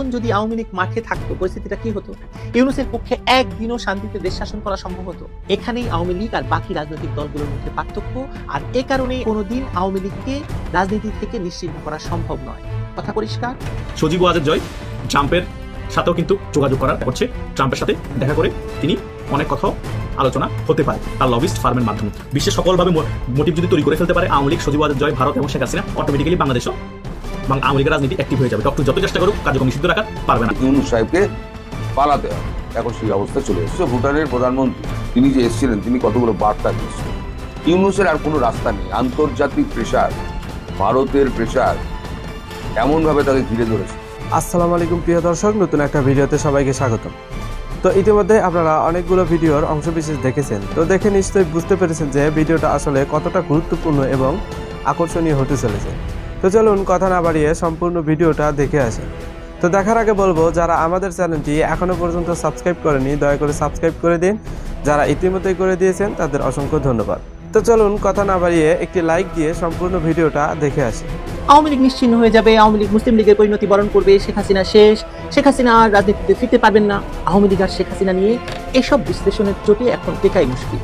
এখন যদি আওয়ামী লীগ মাঠে থাকতো পরিস্থিতিটা কি হতো? ইউনূসের পক্ষে একদিনও শান্তিতে দেশ শাসন করা সম্ভব হতো? এখানেই আওয়ামী লীগ আর বাকি রাজনৈতিক দলগুলোর মধ্যে পার্থক্য, আর এ কারণে কোনোদিন আওয়ামী লীগকে রাজনীতি থেকে নিশ্চিহ্ন করা সম্ভব নয়। কথা পরিষ্কার? সজীব ওয়াজেদ জয় ট্রাম্পের সাথেও কিন্তু যোগাযোগ করা করছে, ট্রাম্পের সাথে দেখা করে তিনি অনেক কথা আলোচনা হতে পারে তার লবিস্ট ফার্মের মাধ্যমে। বিশ্বের সকলভাবে মোটিভ যদি তৈরি করে ফেলতে পারে আওয়ামী লীগ, সজীব ওয়াজেদ জয়, ভারত এবং শেখ হাসিনা, অটোমেটিক্যালি বাংলাদেশও এবং আওয়ামী লীগের রাজনীতি অ্যাক্টিভ হয়ে যাবে। ডক্টর যত চেষ্টা করুক কার্যক্রম নিষিদ্ধ রাখা পারবে না। ইউনূস সাহেবকে পালাতে হবে, এখন সেই অবস্থা চলে এসেছে। ভুটানের প্রধানমন্ত্রী তিনি যে এসেছিলেন তিনি কতগুলো বার্তা দিয়েছিলেন। ইউনূসের আর কোনো রাস্তা নেই। আন্তর্জাতিক প্রেশার, ভারতের প্রেশার এমনভাবে তাকে ঘিরে ধরেছে। আসসালামু আলাইকুম প্রিয় দর্শক, নতুন একটা ভিডিওতে সবাইকে স্বাগতম। তো ইতিমধ্যে আপনারা অনেকগুলো ভিডিওর অংশবিশেষ দেখেছেন, তো দেখে নিশ্চয়ই বুঝতে পেরেছেন যে ভিডিওটা আসলে কতটা গুরুত্বপূর্ণ এবং আকর্ষণীয় হতে চলেছে। তো চলুন কথা না বাড়িয়ে সম্পূর্ণ ভিডিওটা দেখে আসেন। তো দেখার আগে বলবো, যারা আমাদের চ্যানেলটি এখনও পর্যন্ত সাবস্ক্রাইব করেনি দয়া করে সাবস্ক্রাইব করে দিন, যারা ইতিমধ্যেই করে দিয়েছেন তাদের অসংখ্য ধন্যবাদ। তো চলুন কথা না বাড়িয়ে একটি লাইক দিয়ে সম্পূর্ণ ভিডিওটা দেখে আসি। আওয়ামী লীগ নিশ্চিহ্ন হয়ে যাবে, আওয়ামী লীগ মুসলিম লীগের পরিণতি বরণ করবে, শেখ হাসিনা শেষ, শেখ হাসিনা আর রাজনীতিতে ফিরতে পারবেন না, আওয়ামী লীগ আর শেখ হাসিনা নিয়ে এসব বিশ্লেষণের চোটে এখন টেকাই মুশকিল।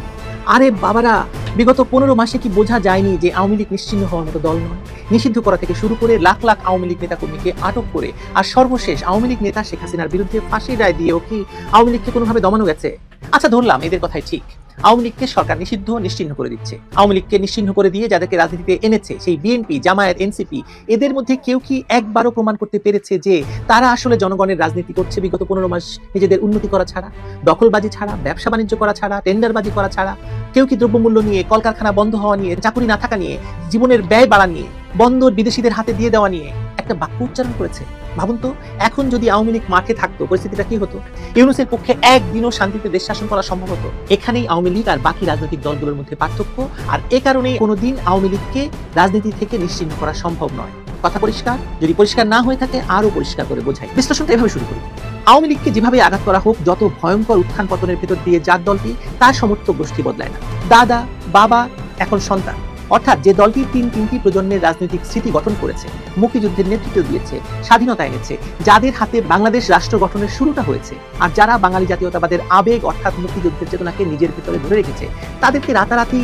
আরে বাবারা, বিগত 15 মাসে কি বোঝা যায়নি যে আওয়ামী লীগ নিশ্চিহ্ন হওয়ার মতো দল নয়? নিষিদ্ধ করা থেকে শুরু করে লাখ লাখ আওয়ামী লীগ নেতাকর্মীকে আটক করে আর সর্বশেষ আওয়ামী লীগ নেতা শেখ হাসিনার বিরুদ্ধে ফাঁসির রায় দিয়েও কি আওয়ামী লীগকে কোনোভাবে দমানো গেছে? আচ্ছা, ধরলাম এদের কথাই ঠিক, আওয়ামী লীগকে সরকার নিশ্চিহ্ন করে দিচ্ছে। আওয়ামী লীগকে নিশ্চিহ্ন করে দিয়ে যাদেরকে রাজনীতিতে এনেছে, সেই বিএনপি, জামায়াত, এনসিপি, এদের মধ্যে কেউ কি একবারও প্রমাণ করতে পেরেছে যে তারা আসলে জনগণের রাজনীতি করছে বিগত 15 মাস নিজেদের উন্নতি করা ছাড়া, দখলবাজি ছাড়া, ব্যবসা বাণিজ্য করা ছাড়া, টেন্ডারবাজি করা ছাড়া? কেউ কি দ্রব্যমূল্য নিয়ে, কলকারখানা বন্ধ হওয়া নিয়ে, চাকরি না থাকা নিয়ে, জীবনের ব্যয় বাড়া নিয়ে, বন্দর বিদেশিদের হাতে দিয়ে দেওয়া নিয়ে একটা বাক্য উচ্চারণ করেছে? ভাবুন তো, এখন যদি আওয়ামী লীগ মাঠে থাকতো পরিস্থিতিটা কি হতো? ইউনূসের পক্ষে একদিনও শান্তিতে দেশ শাসন করা সম্ভব হতো? এখানেই আওয়ামী লীগ আর বাকি রাজনৈতিক দলগুলোর মধ্যে পার্থক্য, আর এ কারণে কোনোদিন আওয়ামী লীগকে রাজনীতি থেকে নিশ্চিহ্ন করা সম্ভব নয়। কথা পরিষ্কার? যদি পরিষ্কার না হয়ে থাকে আরো পরিষ্কার করে বোঝাই। বিশ্লেষণটা এভাবে শুরু করি। আওয়ামী লীগকে যেভাবে আঘাত করা হোক, যত ভয়ঙ্কর উত্থান পতনের ভেতর দিয়ে যার দলটি, তার সমর্থক গোষ্ঠী বদলায় না। দাদা, বাবা, এখন সন্তান, অর্থাৎ যে দলটি তিনটি প্রজন্মের রাজনৈতিক স্মৃতি গঠন করেছে, মুক্তিযুদ্ধের নেতৃত্ব দিয়েছে, স্বাধীনতা এনেছে, যাদের হাতে বাংলাদেশ রাষ্ট্র গঠনের শুরুটা হয়েছে, আর যারা বাঙালি জাতীয়তাবাদের আবেগ অর্থাৎ মুক্তিযুদ্ধের চেতনাকে নিজের ভিতরে ধরে রেখেছে, তাদেরকে রাতারাতি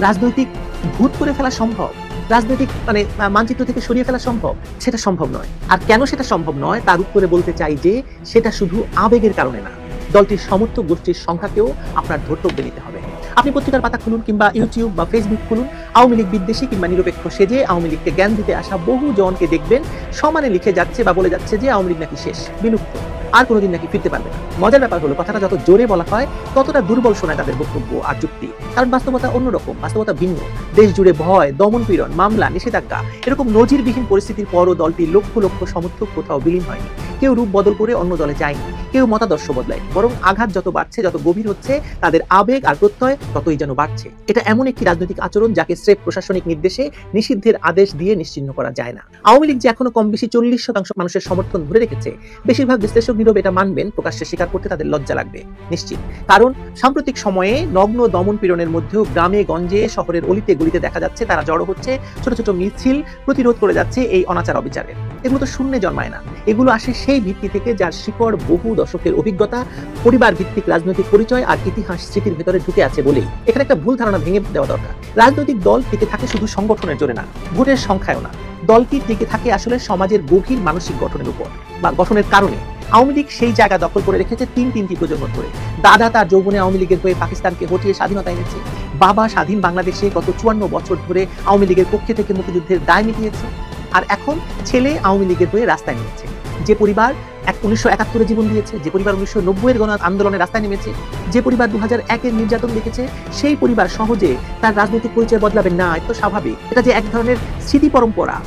রাজনৈতিক ভূত করে ফেলা সম্ভব? রাজনৈতিক মানচিত্র থেকে সরিয়ে ফেলা সম্ভব? সেটা সম্ভব নয়। আর কেন সেটা সম্ভব নয় তার উত্তরে বলতে চাই যে সেটা শুধু আবেগের কারণে না, দলটির সমর্থক গোষ্ঠীর সংখ্যাকেও আপনার ধর্তব্যে নিতে হবে। আপনি পত্রিকার পাতা খুলুন কিংবা ইউটিউব বা ফেসবুক খুলুন, আওয়ামী লীগ বিদ্বেষী কিংবা নিরপেক্ষ সেজে আওয়ামী লীগকে জ্ঞান দিতে আসা বহু জনকে দেখবেন সমানে লিখে যাচ্ছে বা বলে যাচ্ছে যে আওয়ামী লীগ নাকি শেষ, বিলুপ্ত, আর কোনোদিন নাকি ফিরতে পারবে না। মজার ব্যাপার হলো, কথাটা যত জোরে বলা হয় ততটা দুর্বল শোনায় তাদের বক্তব্য আর যুক্তি, কারণ বাস্তবতা অন্যরকম, বাস্তবতা ভিন্ন। দেশ জুড়ে ভয়, দমন পীড়ন, মামলা, নিষেধাজ্ঞা, এরকম নজিরবিহীন পরিস্থিতির পরও দলটির লক্ষ লক্ষ সমর্থক কোথাও বিলীন হয়নি। কেউ রূপ বদল করে অন্য দলে যায়নি, কেউ মতাদর্শ বদলায়নি, বরং আঘাত যত বাড়ছে, যত গভীর হচ্ছে, তাদের আবেগ আর প্রত্যয় ততই যেন বাড়ছে। এটা এমন একটি রাজনৈতিক আচরণ যাকে স্রেফ প্রশাসনিক নির্দেশে নিষিদ্ধের আদেশ দিয়ে নিশ্চিহ্ন করা যায় না। আওয়ামী লীগ যে এখনো কম বেশি 40% মানুষের সমর্থন ধরে রেখেছে, বেশিরভাগ বিশ্লেষক নীরব এটা মানবেন, প্রকাশ্যে স্বীকার করতে তাদের লজ্জা লাগবে নিশ্চিত। কারণ সাম্প্রতিক সময়ে নগ্ন দমন পীড়নের মধ্যেও গ্রামে গঞ্জে, শহরের অলিতে গলিতে দেখা যাচ্ছে তারা জড়ো হচ্ছে, ছোট ছোট মিছিল প্রতিরোধ করে যাচ্ছে এই অনাচার অবিচারের। এগুলো তো শূন্যে জন্মায় না, এগুলো আসে সেই ভিত্তি থেকে যার শিকড় বহু দশকের অভিজ্ঞতা, পরিবার ভিত্তিক রাজনৈতিক পরিচয় আর ইতিহাস স্মৃতির ভেতরে ঢুকে আছে বলেই। এখানে একটা ভুল ধারণা ভেঙে দেওয়া দরকার। রাজনৈতিক দল টিকে থাকে শুধু সংগঠনের জোরে না, ভোটের সংখ্যায়ও না। দলটি টিকে থাকে আসলে সমাজের গভীর মানসিক গঠনের উপর বা গঠনের কারণে। আওয়ামী লীগ সেই জায়গা দখল করে রেখেছে তিনটি প্রজন্ম ধরে। দাদা তার যৌবনে আওয়ামী লীগের হয়ে পাকিস্তানকে হটিয়ে স্বাধীনতা এনেছে, বাবা স্বাধীন বাংলাদেশে গত 54 বছর ধরে আওয়ামী লীগের পক্ষে থেকে মুক্তিযুদ্ধের দায় মিটিয়েছে, আর এখন ছেলে আওয়ামী লীগের হয়ে রাস্তায় নেমেছে। যে পরিবার 1971-এ জীবন দিয়েছে, যে পরিবার 1990-এর গণ আন্দোলনে রাস্তায় নেমেছে, যে পরিবার 2001-এর নির্যাতন দেখেছে, সেই পরিবার সহজে তার রাজনৈতিক পরিচয় বদলাবে না, এটা তো স্বাভাবিক। এটা যে এক ধরনের স্মৃতি পরম্পরা,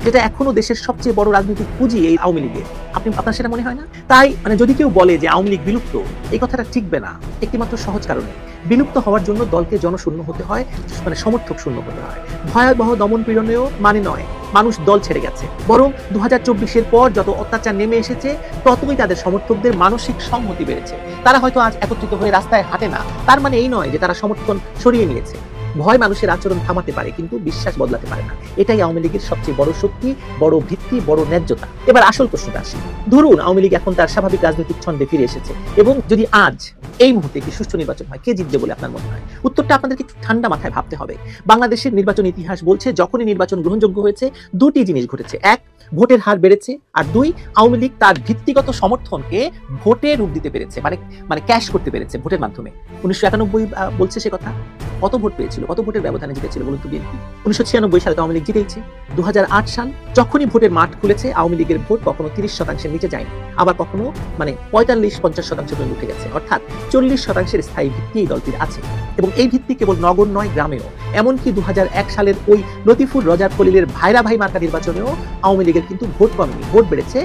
যেটা এখনো দেশের সবচেয়ে বড় রাজনৈতিক পুঁজি এই আওয়ামী লীগের, আপনার সেটা মনে হয় না? তাই যদি কেউ বলে যে আওয়ামী লীগ বিলুপ্ত, এই কথাটা ঠিকবে না একটিমাত্র সহজ কারণে। বিলুপ্ত হওয়ার জন্য দলকে জনশূন্য হতে হয়, সমর্থক শূন্য হতে হয়। ভয়াবহ দমন পীড়নেও নয় মানুষ দল ছেড়ে গেছে, বরং 2024-এর পর যত অত্যাচার নেমে এসেছে ততই তাদের সমর্থকদের মানসিক সংহতি বেড়েছে। তারা হয়তো আজ একত্রিত হয়ে রাস্তায় হাঁটে না, তার মানে এই নয় যে তারা সমর্থন সরিয়ে নিয়েছে। ভয় মানুষের আচরণ থামাতে পারে কিন্তু বিশ্বাস বদলাতে পারে না। এটাই আওয়ামী লীগের সবচেয়ে বড় শক্তি, বড় ভিত্তি, বড় ন্যায্যতা। এবার আসল প্রশ্নটা আসি। ধরুন আওয়ামী লীগ এখন তার স্বাভাবিক রাজনৈতিক ছন্দে ফিরে এসেছে এবং যদি আজ এই মুহূর্তে একটি সুষ্ঠু নির্বাচন হয়, কে জিতবে বলে আপনার মনে হয়? উত্তরটা আপনাদেরকে একটু ঠান্ডা মাথায় ভাবতে হবে। বাংলাদেশের নির্বাচন ইতিহাস বলছে যখনই নির্বাচন গ্রহণযোগ্য হয়েছে দুটি জিনিস ঘটেছে। এক, ভোটের হার বেড়েছে, আর দুই, আওয়ামী লীগ তার ভিত্তিগত সমর্থনকে ভোটে রূপ দিতে পেরেছে, মানে ক্যাশ করতে পেরেছে ভোটের মাধ্যমে। 1991 বলছে সে কথা। কত ভোট পেয়েছিল, কত ভোটের ব্যবধানে জিতেছিল বলুন তো বিএনপি? 1996 সালে তো আওয়ামী লীগ জিতেছে। 2008 সাল যখনই ভোটের মাঠ খুলেছে আওয়ামী লীগের ভোট কখনো 30% নিচে যায়নি, আবার কখনো 45-50% পর্যন্ত উঠে গেছে। অর্থাৎ 40% স্থায়ী ভিত্তি এই দলটির আছে এবং এই ভিত্তি কেবল নগর নয়, গ্রামেও। এমনকি 2001 সালের ওই লতিফুর রজার খলিলের ভাইরা ভাই মার্কা নির্বাচনেও আওয়ামী লীগের কিন্তু ভোট কমেনি, ভোট বেড়েছে,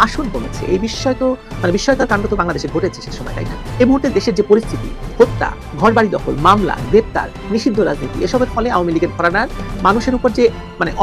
আসন কমেছে। এই বিস্ময়কর কাণ্ড তো বাংলাদেশে ঘটেছে সে সময়, তাই না? এই মুহূর্তে দেশের যে পরিস্থিতি, হত্যা, ঘরবাড়ি দখল, মামলা, গ্রেপ্তার, নিষিদ্ধ রাজনীতি, এসবের ফলে আওয়ামী লীগের ঘরানার মানুষের উপর যে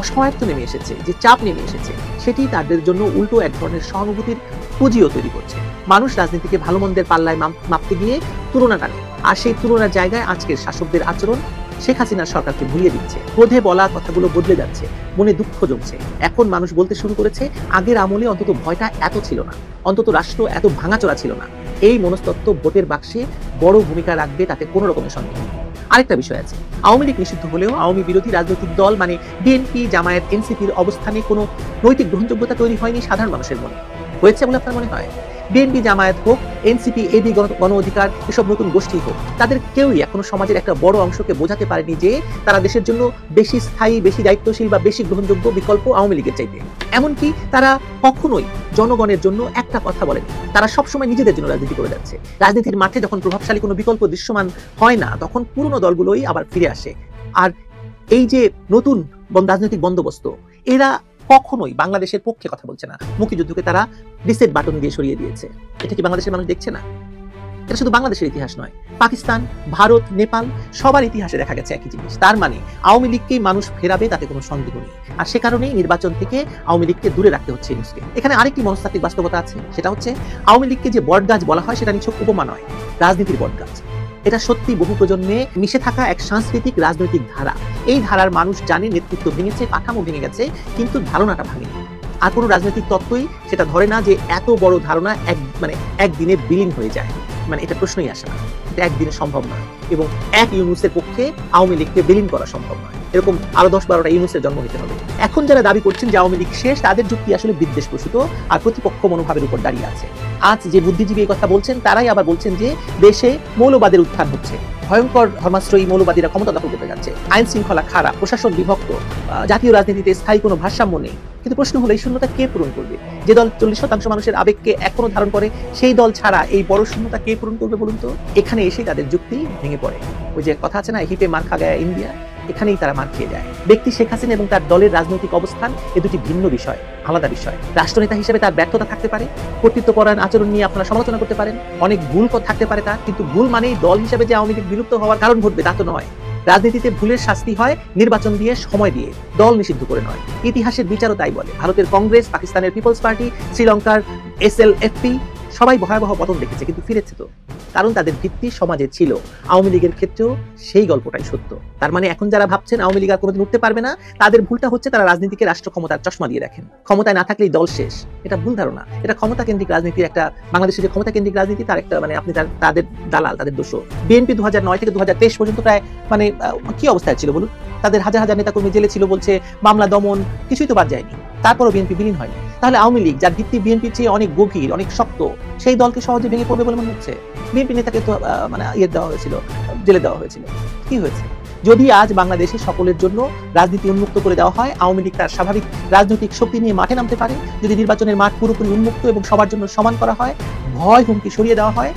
অসহায়ত্ব নেমে এসেছে, যে চাপ নেমে এসেছে, সেটি তাদের জন্য উল্টো এক ধরনের সহানুভূতির পুঁজিও তৈরি করছে। মানুষ রাজনীতিকে ভালো মন্দের পাল্লায় মাপতে গিয়ে তুলনা টানে, আর সেই তুলনার জায়গায় আজকের শাসকদের আচরণ শেখ হাসিনার সরকারকে ভুলিয়ে দিচ্ছে। ক্রোধে বলা কথাগুলো বদলে যাচ্ছে, মনে দুঃখ জমছে। এখন মানুষ বলতে শুরু করেছে, আগের আমলে অন্তত ভয়টা এত ছিল না, অন্তত রাষ্ট্র এত ভাঙাচোরা ছিল না। এই মনস্তত্ত্ব ভোটের বাক্সে বড় ভূমিকা রাখবে, তাতে কোনো রকমের সন্দেহ নেই। আরেকটা বিষয় আছে, আওয়ামী লীগ নিষিদ্ধ হলেও আওয়ামী বিরোধী রাজনৈতিক দল মানে বিএনপি, জামায়াত, এনসিপির অবস্থানে কোনো নৈতিক গ্রহণযোগ্যতা তৈরি হয়নি সাধারণ মানুষের মনে। হয়েছে বলে আপনার মনে হয়? বিএনপি, জামায়াত হোক, এনসিপি, এবি, গণ অধিকার, এসব নতুন গোষ্ঠী হোক, তাদের কেউই এখনো সমাজের একটা বড় অংশকে বোঝাতে পারেনি যে তারা দেশের জন্য বেশি স্থায়ী, বেশি দায়িত্বশীল বা বেশি গ্রহণযোগ্য বিকল্প আওয়ামী লীগের চাইতে। এমনকি তারা কখনোই জনগণের জন্য একটা কথা বলেনি। তারা সবসময় নিজেদের জন্য রাজনীতি করে যাচ্ছে। রাজনীতির মাঠে যখন প্রভাবশালী কোনো বিকল্প দৃশ্যমান হয় না, তখন পুরনো দলগুলোই আবার ফিরে আসে। আর এই যে নতুন রাজনৈতিক বন্দোবস্ত, এরা কখনোই বাংলাদেশের পক্ষে কথা বলছে না। মুক্তিযুদ্ধকে তারা রিসেট বাটন দিয়ে সরিয়ে দিয়েছে। এটা কি বাংলাদেশের মানুষ দেখছে না? এটা শুধু বাংলাদেশের ইতিহাস নয়, পাকিস্তান, ভারত, নেপাল সবার ইতিহাসে দেখা গেছে একই জিনিস। তার মানে আওয়ামী লীগকেই মানুষ ফেরাবে, তাতে কোনো সন্দেহ নেই। আর সে কারণেই নির্বাচন থেকে আওয়ামী লীগকে দূরে রাখতে হচ্ছে ইউনূসকে। এখানে আরেকটি মনস্তাত্ত্বিক বাস্তবতা আছে, সেটা হচ্ছে আওয়ামী লীগকে যে বটগাছ বলা হয় সেটা নিছক উপমা নয়, রাজনীতির বটগাছ। এটা সত্যি বহু প্রজন্মে মিশে থাকা এক সাংস্কৃতিক রাজনৈতিক ধারা। এই ধারার মানুষ জানে নেতৃত্ব ভেঙেছে, কাঠামো ভেঙে গেছে, কিন্তু ধারণাটা ভাঙেনি। আর কোনো রাজনৈতিক তত্ত্বই সেটা ধরে না যে এত বড় ধারণা একদিনে বিলীন হয়ে যায়। এটা প্রশ্নই আসে না, এটা একদিনে সম্ভব নয়। এবং এক ইউনূসের পক্ষে আওয়ামী লীগকে বিলীন করা সম্ভব নয়। এরকম আরো 10-12টা ইউনূসের জন্ম হতে হবে। এখন যারা দাবি করছেন যে আওয়ামী লীগ শেষ, তাদের যুক্তি আসলে বিদ্বেষ প্রসূত আর প্রতিপক্ষ মনোভাবের উপর দাঁড়িয়ে আছে। আজ যে বুদ্ধিজীবী এই কথা বলছেন, তারাই আবার বলছেন যে দেশে মৌলবাদের উত্থান হচ্ছে, ভয়ঙ্কর ধর্মাশ্রয়ী মৌলবাদীরা ক্ষমতা দখল করতে যাচ্ছে, আইন শৃঙ্খলা খারাপ, প্রশাসন বিভক্ত, জাতীয় রাজনীতিতে স্থায়ী কোনো ভারসাম্য নেই। কিন্তু প্রশ্ন হলো, এই শূন্যতা কে পূরণ করবে? যে দল 40% মানুষের আবেগকে এখনো ধারণ করে, সেই দল ছাড়া এই বড় শূন্যতা কে পূরণ করবে বলুন তো? এখানে এসে তাদের যুক্তি ভেঙে পড়ে। ওই যে কথা আছে না, হিপে মার খা গায়া ইন্ডিয়া, এখানেই তারা মার খেয়ে যায়। ব্যক্তি শেখ হাসিনা এবং তার দলের রাজনৈতিক অবস্থান এ দুটি ভিন্ন বিষয়, আলাদা বিষয়। রাষ্ট্রনেতা হিসেবে তার ব্যর্থতা থাকতে পারে, কর্তৃত্বপরায়ণ আচরণ নিয়ে আপনারা সমালোচনা করতে পারেন, অনেক ভুল থাকতে পারে তার, কিন্তু ভুল মানেই দল হিসেবে যে আওয়ামী লীগ বিলুপ্ত হওয়ার কারণ ঘটবে তা তো নয়। রাজনীতিতে ভুলের শাস্তি হয় নির্বাচন দিয়ে, সময় দিয়ে, দল নিষিদ্ধ করে নয়। ইতিহাসের বিচারও তাই বলে। ভারতের কংগ্রেস, পাকিস্তানের পিপলস পার্টি, শ্রীলঙ্কার SLFP সবাই ভয়াবহ পতন দেখেছে, কিন্তু ফিরেছে তো, কারণ তাদের ভিত্তি সমাজে ছিল। আওয়ামী লীগের ক্ষেত্রেও সেই গল্পটাই সত্য। তার মানে এখন যারা ভাবছেন আওয়ামী লীগ আর কোনোদিন উঠতে পারবে না, তাদের ভুলটা হচ্ছে তারা রাজনীতিকে রাষ্ট্র ক্ষমতার চশমা দিয়ে দেখেন। ক্ষমতায় না থাকলেই দল শেষ, এটা ভুল ধারণা। এটা ক্ষমতা কেন্দ্রিক রাজনীতির একটা, বাংলাদেশের যে ক্ষমতা কেন্দ্রিক রাজনীতি তার একটা আপনি তাদের দালাল, তাদের দোষ। বিএনপি 2009 থেকে 2023 পর্যন্ত প্রায় কি অবস্থায় ছিল বলুন? তাদের হাজার হাজার নেতাকর্মী জেলে ছিল বলছে, মামলা দমন কিছুই তো বাদ যায়নি, তারপরও বিএনপি বিলীন হয়নি। তাহলে আওয়ামী লীগ, যার ভিত্তি বিএনপির চেয়ে অনেক গভীর, অনেক শক্ত, সেই দলকে সহজে ভেঙে পড়বে বলে মনে হচ্ছে? বিএনপি নেতাকে তো দেওয়া হয়েছিল, জেলে দেওয়া হয়েছিল। কি হয়েছে? যদি আজ বাংলাদেশে সকলের জন্য রাজনীতি উন্মুক্ত করে দেওয়া হয়, আওয়ামী লীগ তার স্বাভাবিক রাজনৈতিক শক্তি নিয়ে মাঠে নামতে পারে, যদি নির্বাচনের মাঠ পুরোপুরি উন্মুক্ত এবং সবার জন্য সমান করা হয়, ভয় হুমকি সরিয়ে দেওয়া হয়,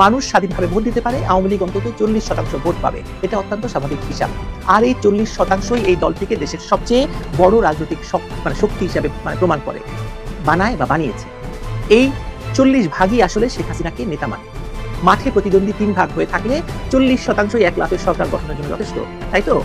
মানুষ স্বাধীনভাবে ভোট দিতে পারে, আওয়ামী লীগ অন্তত 40% ভোট পাবে। এটা অত্যন্ত স্বাভাবিক হিসাব। আর এই 40%ই এই দলটিকে দেশের সবচেয়ে বড় রাজনৈতিক শক্তি হিসাবে প্রমাণ করে, বানায় বা বানিয়েছে। এই 40 ভাগই আসলে শেখ হাসিনাকে নেতা মানে। মাঠে প্রতিদ্বন্দ্বী 3 ভাগ হয়ে থাকলে 40%ই 1 লাখের সরকার গঠনের জন্য যথেষ্ট, তাই তো?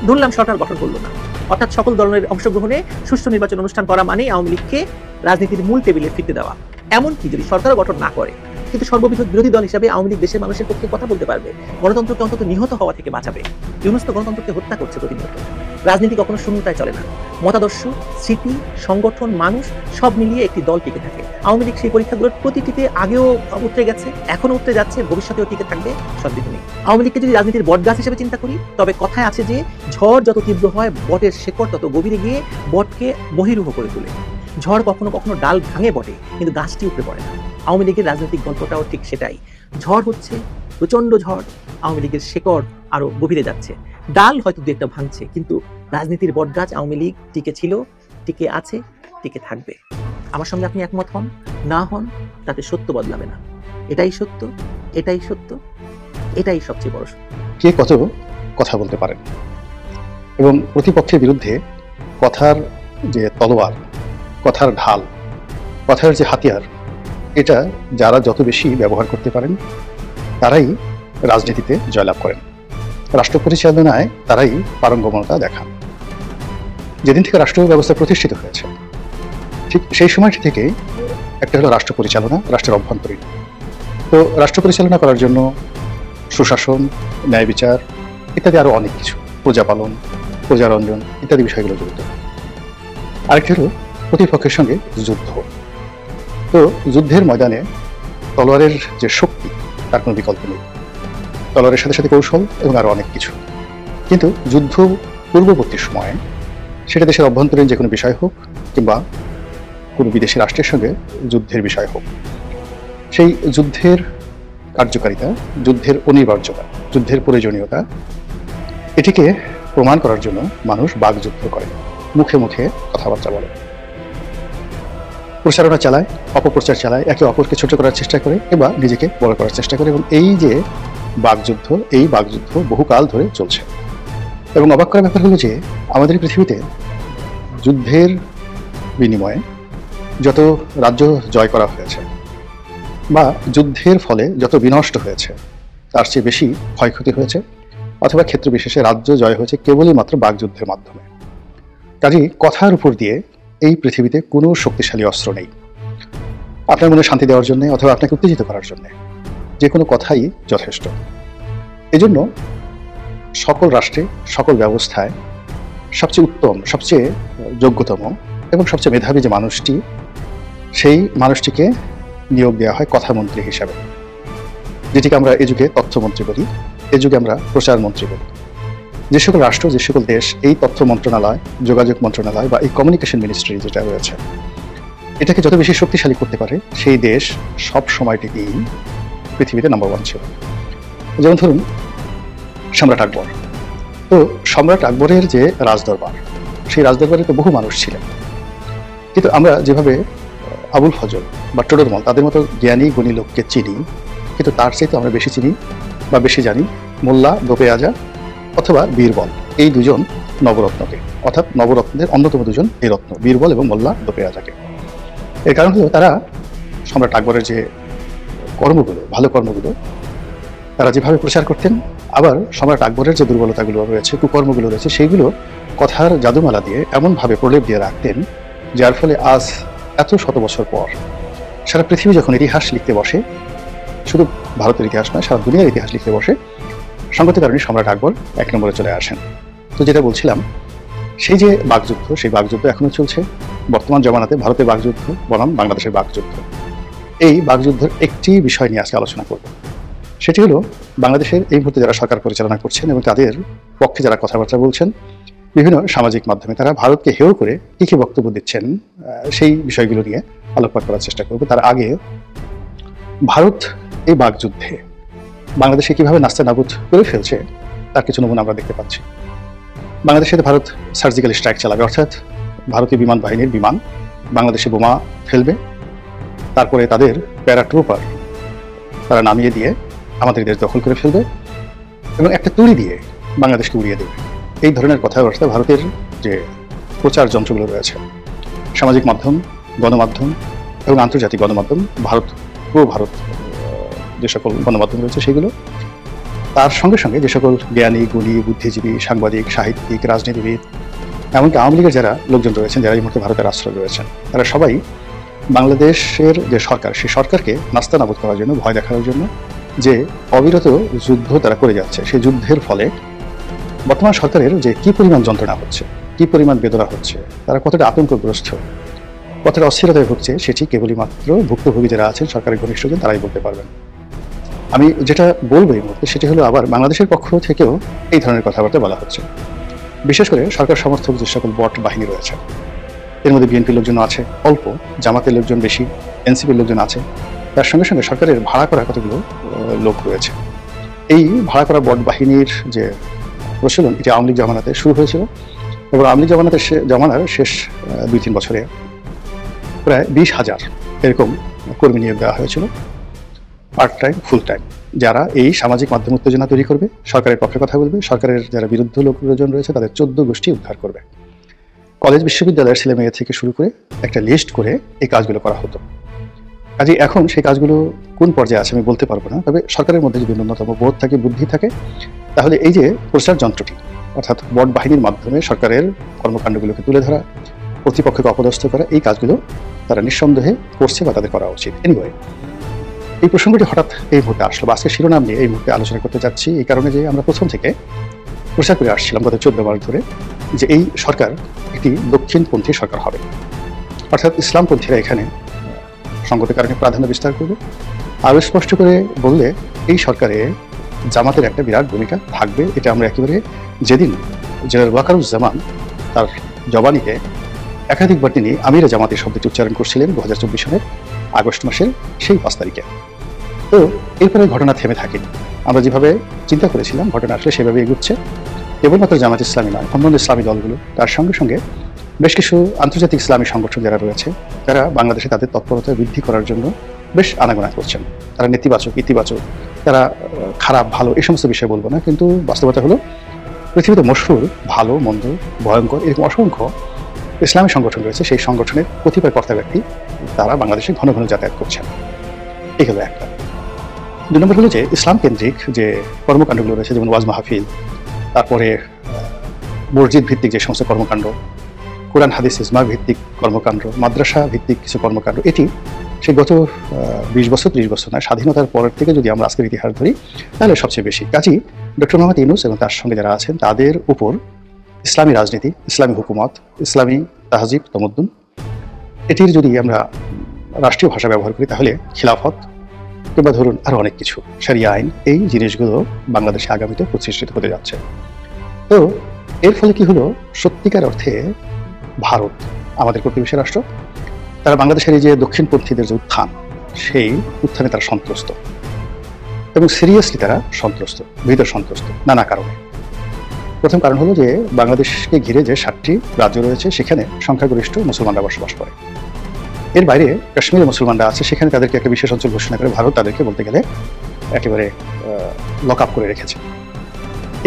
ধরলাম সরকার গঠন করলো না, অর্থাৎ সকল দলের অংশগ্রহণে সুষ্ঠু নির্বাচন অনুষ্ঠান করা মানেই আওয়ামী লীগকে রাজনীতির মূল টেবিলে ফিরতে দেওয়া। এমনকি যদি সরকার গঠন না করে, কিন্তু সর্ববৃহৎ বিরোধী দল হিসাবে আওয়ামী লীগ দেশের মানুষের পক্ষে কথা বলতে পারবে, গণতন্ত্রকে অন্তত নিহত হওয়া থেকে বাঁচাবে। ইউনূস তো গণতন্ত্রকে হত্যা করছে প্রতিনিয়ত। রাজনীতি কখনো শূন্যতায় চলে না, মতাদর্শ, স্মৃতি, সংগঠন, মানুষ সব মিলিয়ে একটি দল টিকে থাকে। আওয়ামী লীগ সেই পরীক্ষাগুলোর প্রতিটিতে আগেও উতরে গেছে, এখনো উতরে যাচ্ছে, ভবিষ্যতেও টিকে থাকবে, সন্দেহ নেই। আওয়ামী লীগকে যদি রাজনীতির বটগাছ হিসেবে চিন্তা করি, তবে কথায় আছে যে ঝড় যত তীব্র হয় বটের শেকড় তত গভীরে গিয়ে বটকে বহিরূহ করে তোলে। ঝড় কখনো কখনো ডাল ভাঙে বটে, কিন্তু গাছটি উপরে পড়ে না। আওয়ামী লীগের রাজনৈতিক গল্পটাও ঠিক সেটাই। ঝড় হচ্ছে, প্রচন্ড ঝড়, আওয়ামী লীগের শেকড় আরো গভীরে যাচ্ছে, ডাল হয়তো দু একটা ভাঙছে, কিন্তু রাজনীতির বটগাছ আওয়ামী লীগ টিকে ছিল, টিকে আছে, টিকে থাকবে। আমার সঙ্গে আপনি একমত হন না হন তাতে সত্য বদলাবে না। এটাই সত্য, এটাই সত্য, এটাই সবচেয়ে বড় সত্য। কে কত কথা বলতে পারেন এবং প্রতিপক্ষের বিরুদ্ধে কথার যে তলোয়ার, কথার ঢাল, কথার যে হাতিয়ার, এটা যারা যত বেশি ব্যবহার করতে পারেন তারাই রাজনীতিতে জয়লাভ করেন। রাষ্ট্র পরিচালনায় তারাই পারঙ্গমতা দেখান। যেদিন থেকে রাষ্ট্র ব্যবস্থা প্রতিষ্ঠিত হয়েছে ঠিক সেই সময়টি থেকে একটা হলো রাষ্ট্র পরিচালনা, রাষ্ট্রের অভ্যন্তরীণ। তো রাষ্ট্র পরিচালনা করার জন্য সুশাসন, ন্যায় বিচার ইত্যাদি আরো অনেক কিছু, প্রজাপালন, প্রজারঞ্জন ইত্যাদি বিষয়গুলো জড়িত। আরেকটি হলো প্রতিপক্ষের সঙ্গে যুদ্ধ। তো যুদ্ধের ময়দানে তলোয়ারের যে শক্তি তার কোনো বিকল্প নেই, তলোয়ারের সাথে সাথে কৌশল এবং আরো অনেক কিছু। কিন্তু যুদ্ধ পূর্ববর্তী সময়ে সেটা দেশের অভ্যন্তরীণ যে কোনো বিষয় হোক কিংবা কোনো বিদেশি রাষ্ট্রের সঙ্গে যুদ্ধের বিষয় হোক, সেই যুদ্ধের কার্যকারিতা, যুদ্ধের অনিবার্যতা, যুদ্ধের প্রয়োজনীয়তা, এটিকে প্রমাণ করার জন্য মানুষ বাকযুদ্ধ করে, মুখে মুখে কথাবার্তা বলে, প্রচারণা চালায়, অপপ্রচার চালায়, একে অপরকে ছোট করার চেষ্টা করে কিংবা নিজেকে বড় করার চেষ্টা করে। এবং এই যে বাকযুদ্ধ, এই বাকযুদ্ধ বহুকাল ধরে চলছে। এবং অবাক করার ব্যাপার হলো যে আমাদের পৃথিবীতে যুদ্ধের বিনিময়ে যত রাজ্য জয় করা হয়েছে বা যুদ্ধের ফলে যত বিনষ্ট হয়েছে তার চেয়ে বেশি ক্ষয়ক্ষতি হয়েছে অথবা ক্ষেত্র বিশেষে রাজ্য জয় হয়েছে কেবলই মাত্র বাকযুদ্ধের মাধ্যমে। কাজেই কথার উপর দিয়ে এই পৃথিবীতে কোনো শক্তিশালী অস্ত্র নেই আপনার মনে শান্তি দেওয়ার জন্য অথবা আপনাকে উত্তেজিত করার জন্য। যে কোনো কথাই যথেষ্ট। এজন্য সকল রাষ্ট্রে, সকল ব্যবস্থায় সবচেয়ে উত্তম, সবচেয়ে যোগ্যতম এবং সবচেয়ে মেধাবী যে মানুষটি, সেই মানুষটিকে নিয়োগ দেওয়া হয় কথামন্ত্রী হিসাবে, যেটিকে আমরা এ যুগে তথ্যমন্ত্রী বলি, এ যুগে আমরা প্রচার মন্ত্রী বলি। যে সকল রাষ্ট্র, যে সকল দেশ এই তথ্য মন্ত্রণালয়, যোগাযোগ মন্ত্রণালয় বা এই কমিউনিকেশন মিনিস্ট্রি যেটা রয়েছে, এটাকে যত বেশি শক্তিশালী করতে পারে সেই দেশ সব সময়টিকেই পৃথিবীতে নাম্বার ওয়ান ছিল। যেমন ধরুন সম্রাট আকবর। তো সম্রাট আকবরের যে রাজদরবার, সেই রাজদরবারে তো বহু মানুষ ছিলেন, কিন্তু আমরা যেভাবে আবুল ফজল বা টোডরমল তাদের মতো জ্ঞানী গুণী লোককে চিনি, কিন্তু তার চাইতে আমরা বেশি চিনি বা বেশি জানি মোল্লা দোপেয়াজা অথবা বীরবল, এই দুজন নবরত্নকে, অর্থাৎ নবরত্নদের অন্যতম দুজন এই রত্ন, বীরবল এবং মোল্লা দোপেয়াজাকে। এর কারণ হলো তারা সম্রাট আকবরের যে কর্মগুলো, ভালো কর্মগুলো তারা যেভাবে প্রচার করতেন, আবার সম্রাট আকবরের যে দুর্বলতাগুলো রয়েছে, কুকর্মগুলো রয়েছে, সেইগুলো কথার জাদুমালা দিয়ে এমনভাবে প্রলেপ দিয়ে রাখতেন, যার ফলে আজ এত শত বছর পর সারা পৃথিবী যখন ইতিহাস লিখতে বসে, শুধু ভারতের ইতিহাস নয়, সারা দুনিয়ার ইতিহাস লিখতে বসে, সঙ্গত কারণে সম্রাট আকবর এক নম্বরে চলে আসেন। তো যেটা বলছিলাম, সেই যে বাকযুদ্ধ, সেই বাকযুদ্ধ এখনো চলছে বর্তমান জমানাতে। ভারতের বাকযুদ্ধ বনাম বাংলাদেশের বাকযুদ্ধ, এই বাকযুদ্ধের একটি বিষয় নিয়ে আজকে আলোচনা করব। সেটি হলো বাংলাদেশের এই মুহূর্তে যারা সরকার পরিচালনা করছেন এবং তাদের পক্ষে যারা কথাবার্তা বলছেন বিভিন্ন সামাজিক মাধ্যমে, তারা ভারতকে হেয় করে কী কী বক্তব্য দিচ্ছেন, সেই বিষয়গুলো নিয়ে আলোকপাত করার চেষ্টা করব। তার আগে ভারত এই বাকযুদ্ধে বাংলাদেশে কিভাবে নাস্তানাবুদ করে ফেলছে তার কিছু নমুনা আমরা দেখতে পাচ্ছি। বাংলাদেশে ভারত সার্জিক্যাল স্ট্রাইক চালাবে, অর্থাৎ ভারতীয় বিমান বাহিনীর বিমান বাংলাদেশে বোমা ফেলবে, তারপরে তাদের প্যারাট্রুপার তারা নামিয়ে দিয়ে আমাদের দেশ দখল করে ফেলবে এবং একটা তুড়ি দিয়ে বাংলাদেশকে উড়িয়ে দেবে। এই ধরনের কথাবার্তা ভারতের যে প্রচার যন্ত্রগুলো রয়েছে, সামাজিক মাধ্যম, গণমাধ্যম এবং আন্তর্জাতিক গণমাধ্যম, পুরো ভারত যে সকল গণমাধ্যম রয়েছে সেগুলো, তার সঙ্গে সঙ্গে যে সকল জ্ঞানী গুণী বুদ্ধিজীবী, সাংবাদিক, সাহিত্যিক, রাজনীতিবিদ, এমনকি আওয়ামী লীগের যারা লোকজন রয়েছেন, যারা এই মুহূর্তে ভারতের আশ্রয় রয়েছেন, তারা সবাই বাংলাদেশের যে সরকার, সেই সরকারকে নাস্তানাবুদ করার জন্য, ভয় দেখানোর জন্য যে অবিরত যুদ্ধ তারা করে যাচ্ছে, সেই যুদ্ধের ফলে বর্তমান সরকারের যে কি পরিমাণ যন্ত্রণা হচ্ছে, কি পরিমাণ বেদনা হচ্ছে, তারা কতটা আতঙ্কগ্রস্ত, কতটা অস্থিরতায় ভুগছে, সেটি কেবলই মাত্র ভুক্তভোগী যারা আছেন, সরকারের ঘনিষ্ঠজন, তারাই বলতে পারবেন। আমি যেটা বলবো এই মুহূর্তে সেটি হলো, আবার বাংলাদেশের পক্ষ থেকেও এই ধরনের কথাবার্তা বলা হচ্ছে। বিশেষ করে সরকার সমর্থক যে সকল বট বাহিনী রয়েছে, এর মধ্যে বিএনপির লোকজন আছে অল্প, জামাতের লোকজন বেশি, এনসিপির লোকজন আছে, তার সঙ্গে সঙ্গে সরকারের ভাড়া করা কতগুলো লোক রয়েছে। এই ভাড়া করা বট বাহিনীর যে প্রচলন, এটি আওয়ামী লীগ জামানাতে শুরু হয়েছিল এবং আওয়ামী লীগ জামানার শেষ 2-3 বছরে প্রায় 20,000 এরকম কর্মী নিয়োগ দেওয়া হয়েছিল, পার্ট টাইম, ফুল টাইম, যারা এই সামাজিক মাধ্যম উত্তেজনা তৈরি করবে, সরকারের পক্ষে কথা বলবে, সরকারের যারা বিরুদ্ধ লোকজন রয়েছে তাদের 14 গোষ্ঠী উদ্ধার করবে। কলেজ বিশ্ববিদ্যালয়ের ছেলে মেয়ে থেকে শুরু করে একটা লিস্ট করে এই কাজগুলো করা হতো। কাজে এখন সেই কাজগুলো কোন পর্যায়ে আছে আমি বলতে পারবো না, তবে সরকারের মধ্যে যদি ন্যূনতম বোধ থাকে, বুদ্ধি থাকে, তাহলে এই যে প্রচার যন্ত্রটি, অর্থাৎ বট বাহিনীর মাধ্যমে সরকারের কর্মকাণ্ডগুলোকে তুলে ধরা, প্রতিপক্ষকে অপদস্থ করা, এই কাজগুলো তারা নিঃসন্দেহে করছে বা তাদের করা উচিত। এনিওয়ে, এই প্রসঙ্গটি হঠাৎ এই মুহূর্তে আসলো, আজকে শিরোনাম নিয়ে এই মুহূর্তে আলোচনা করতে যাচ্ছি এই কারণে যে আমরা প্রথম থেকে প্রচার করে আসছিলাম গত 14 মাস ধরে যে এই সরকার একটি দক্ষিণপন্থী সরকার হবে, অর্থাৎ ইসলামপন্থীরা এখানে সঙ্গত কারণে প্রাধান্য বিস্তার করবে। আরও স্পষ্ট করে বললে এই সরকারে জামাতের একটা বিরাট ভূমিকা থাকবে। এটা আমরা একেবারে যেদিন জেনারেল ওয়াকারুজ্জামান তার জবানিতে একাধিকবার তিনি আমিরে জামাতের শব্দটি উচ্চারণ করছিলেন 2024 সালের আগস্ট মাসের সেই 5 তারিখে। তো এরপরে ঘটনা থেমে থাকেনি। আমরা যেভাবে চিন্তা করেছিলাম ঘটনা আসলে সেভাবে এগুচ্ছে। কেবলমাত্র জামাত ইসলামী নয়, অন্যান্য ইসলামী দলগুলো, তার সঙ্গে সঙ্গে বেশ কিছু আন্তর্জাতিক ইসলামী সংগঠন যারা রয়েছে, তারা বাংলাদেশে তাদের তৎপরতা বৃদ্ধি করার জন্য বেশ আনাগোনা করছেন। তারা নেতিবাচক, ইতিবাচক, তারা খারাপ, ভালো, এই সমস্ত বিষয় বলবো না, কিন্তু বাস্তবতা হলো পৃথিবীতে মশহুর, ভালো, মন্দ, ভয়ঙ্কর এরকম অসংখ্য ইসলামী সংগঠন রয়েছে। সেই সংগঠনের কতিপয় কর্তা ব্যক্তি তারা বাংলাদেশে ঘন ঘন যাতায়াত করছেন। এই হলো একটা। 2 নম্বর হলো যে ইসলাম কেন্দ্রিক যে কর্মকাণ্ডগুলো রয়েছে, যেমন ওয়াজ মাহফিল, তারপরে মসজিদ ভিত্তিক যে সমস্ত কর্মকাণ্ড, কোরআন হাদিস ইজমা ভিত্তিক কর্মকাণ্ড, মাদ্রাসা ভিত্তিক কিছু কর্মকাণ্ড, এটি সেই গত 20 বছর 30 বছর নয়, স্বাধীনতার পর থেকে যদি আমরা আজকের ইতিহাস ধরি তাহলে সবচেয়ে বেশি। কাজী ডক্টর মোহাম্মদ ইউনূস এবং তার সঙ্গে যারা আছেন তাদের উপর ইসলামী রাজনীতি, ইসলামী হুকুমত, ইসলামী তাহজিব তমদ্দুন, এটির যদি আমরা রাষ্ট্রীয় ভাষা ব্যবহার করি তাহলে খিলাফত কিংবা ধরুন আরও অনেক কিছু, শরিয়া আইন, এই জিনিসগুলো বাংলাদেশে আগামীতে প্রতিষ্ঠিত হতে যাচ্ছে। তো এর ফলে কি হলো, সত্যিকার অর্থে ভারত আমাদের প্রতিবেশী রাষ্ট্র, তারা বাংলাদেশের এই যে দক্ষিণপন্থীদের যে উত্থান, সেই উত্থানে তারা সন্ত্রস্ত এবং সিরিয়াসলি তারা সন্ত্রস্ত, ভিতর সন্ত্রস্ত নানা কারণে। প্রথম কারণ হলো যে বাংলাদেশকে ঘিরে যে 7টি রাজ্য রয়েছে সেখানে সংখ্যাগরিষ্ঠ মুসলমানরা বসবাস করে। এর বাইরে কাশ্মীরে মুসলমানরা আছে, সেখানে তাদেরকে একটা বিশেষ অঞ্চল ঘোষণা করে ভারত তাদেরকে বলতে গেলে একেবারে লক আপ করে রেখেছে।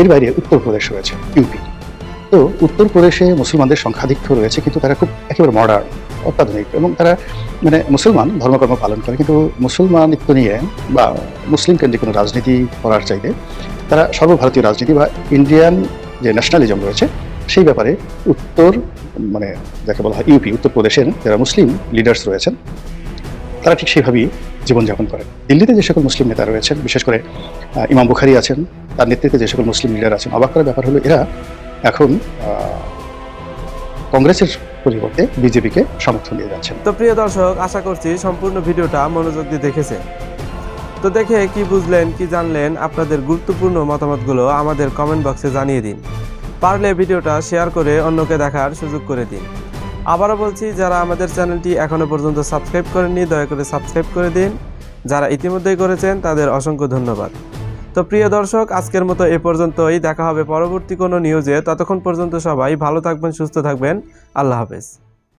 এর বাইরে উত্তরপ্রদেশ রয়েছে, ইউপি। তো উত্তরপ্রদেশে মুসলমানদের সংখ্যাধিক্য রয়েছে, কিন্তু তারা খুব একেবারে মডার্ন, অত্যাধুনিক, এবং তারা মানে মুসলমান ধর্মকর্ম পালন করে, কিন্তু মুসলমানিত্ব নিয়ে বা মুসলিম কেন্দ্রিক কোনো রাজনীতি করার চাইতে তারা সর্বভারতীয় রাজনীতি বা ইন্ডিয়ান যে ন্যাশনালিজম রয়েছে সেই ব্যাপারে উত্তর, মানে যাকে বলা হয় ইউপি, উত্তরপ্রদেশের যারা মুসলিম লিডার্স রয়েছেন তারা ঠিক সেইভাবেই জীবনযাপন করেন। দিল্লিতে যে সকল মুসলিম নেতা রয়েছেন, বিশেষ করে ইমাম বুখারী আছেন, তার নেতৃত্বে যে সকল মুসলিম লিডার আছেন, অবাক করার ব্যাপার হলো এরা এখন কংগ্রেসের পরিবর্তে বিজেপিকে সমর্থন দিয়ে যাচ্ছেন। তো প্রিয় দর্শক, আশা করছি সম্পূর্ণ ভিডিওটা মনোযোগ দিয়ে দেখেছেন। তো দেখে কি বুঝলেন, কি জানলেন, আপনাদের গুরুত্বপূর্ণ মতামতগুলো আমাদের কমেন্ট বক্সে জানিয়ে দিন। পারলে ভিডিওটা শেয়ার করে অন্যকে দেখার সুযোগ করে দিন। আবারও বলছি, যারা আমাদের চ্যানেলটি এখনো পর্যন্ত সাবস্ক্রাইব করেননি দয়া করে সাবস্ক্রাইব করে দিন। যারা ইতিমধ্যেই করেছেন তাদের অসংখ্য ধন্যবাদ। তো প্রিয় দর্শক, আজকের মতো এ পর্যন্তই। দেখা হবে পরবর্তী কোনো নিউজে। ততক্ষণ পর্যন্ত সবাই ভালো থাকবেন, সুস্থ থাকবেন। আল্লাহ হাফেজ।